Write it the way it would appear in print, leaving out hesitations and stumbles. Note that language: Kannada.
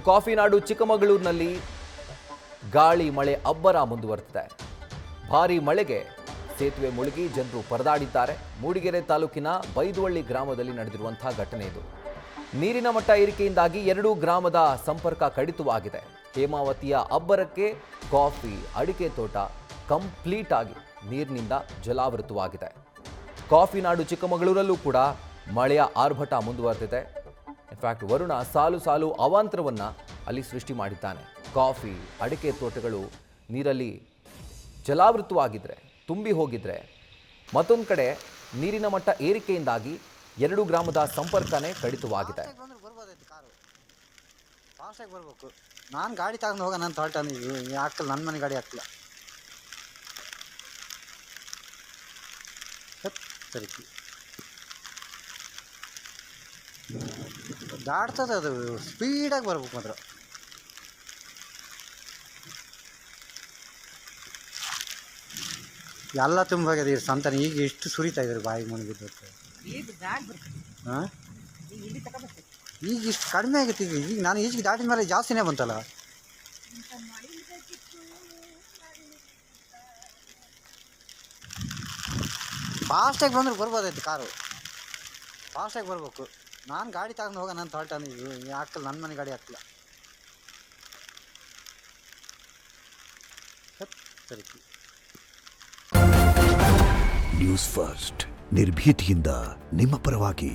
ಕಾಫಿ ನಾಡು ಚಿಕ್ಕಮಗಳೂರಿನಲ್ಲಿ ಗಾಳಿ ಮಳೆ ಅಬ್ಬರ ಮುಂದುವರೆದಿದೆ. ಭಾರೀ ಮಳೆಗೆ ಸೇತುವೆ ಮುಳುಗಿ ಜನರು ಪರದಾಡಿದ್ದಾರೆ. ಮೂಡಿಗೆರೆ ತಾಲೂಕಿನ ಬೈದುವಳ್ಳಿ ಗ್ರಾಮದಲ್ಲಿ ನಡೆದಿರುವಂತಹ ಘಟನೆ ಇದು. ನೀರಿನ ಮಟ್ಟ ಏರಿಕೆಯಿಂದಾಗಿ ಎರಡೂ ಗ್ರಾಮದ ಸಂಪರ್ಕ ಕಡಿತವಾಗಿದೆ. ಹೇಮಾವತಿಯ ಅಬ್ಬರಕ್ಕೆ ಕಾಫಿ ಅಡಿಕೆ ತೋಟ ಕಂಪ್ಲೀಟ್ ಆಗಿ ನೀರಿನಿಂದ ಜಲಾವೃತವಾಗಿದೆ. ಕಾಫಿ ನಾಡು ಚಿಕ್ಕಮಗಳೂರಲ್ಲೂ ಕೂಡ ಮಳೆಯ ಆರ್ಭಟ ಮುಂದುವರೆದಿದೆ. ಇನ್ಫ್ಯಾಕ್ಟ್ ವರುಣ ಸಾಲು ಸಾಲು ಅವಾಂತರವನ್ನು ಅಲ್ಲಿ ಸೃಷ್ಟಿ ಮಾಡಿದ್ದಾನೆ. ಕಾಫಿ ಅಡಿಕೆ ತೋಟಗಳು ನೀರಲ್ಲಿ ಜಲಾವೃತವಾಗಿದ್ದರೆ, ತುಂಬಿ ಹೋಗಿದ್ರೆ, ಮತ್ತೊಂದು ಕಡೆ ನೀರಿನ ಮಟ್ಟ ಏರಿಕೆಯಿಂದಾಗಿ ಎರಡು ಗ್ರಾಮದ ಸಂಪರ್ಕನೇ ಕಡಿತವಾಗಿದೆ. ಬರಬೇಕು. ನಾನು ಗಾಡಿ ತಗೊಂಡು ಹೋಗ ನಾನು ತೋಟ ಹಾಕಲ್ಲ, ನನ್ನ ಮನೆ ಗಾಡಿ ಹಾಕಲ್ಲ. ಸರಿ ದಾಟ್ತದೆ, ಅದು ಸ್ಪೀಡಾಗಿ ಬರ್ಬೇಕು ಮಾತ್ರ. ಎಲ್ಲ ತುಂಬೋಗಿದೆ ಸಂತಾನ. ಈಗ ಎಷ್ಟು ಸುರಿತಾ ಇದ್ದಾರೆ ಬಾಯಿಗೆ ಮುಳುಗಿದ್ದು. ಹಾಂ, ಈಗ ಇಷ್ಟು ಕಡಿಮೆ ಆಗಿತ್ತು. ಈಗ ನಾನು ಈಜಿಗೆ ದಾಟಿದ ಮೇಲೆ ಜಾಸ್ತಿನೇ ಬಂತಲ್ಲ. ಫಾಸ್ಟಾಗಿ ಬಂದ್ರೆ ಬರ್ಬೋದಾಯ್ತು. ಕಾರು ಫಾಸ್ಟಾಗಿ ಬರಬೇಕು. ನಾನು ಗಾಡಿ ತಗೊಂಡು ಹೋಗ ನಾನು ತೋಟ ಹಾಕಲ್ಲ, ನನ್ನ ಮನೆ ಗಾಡಿ ಹಾಕಲ್ಲ. ಸರಿ. ನ್ಯೂಸ್ ಫಸ್ಟ್ ನಿರ್ಭೀತಿಯಿಂದ ನಿಮ್ಮ ಪರವಾಗಿ.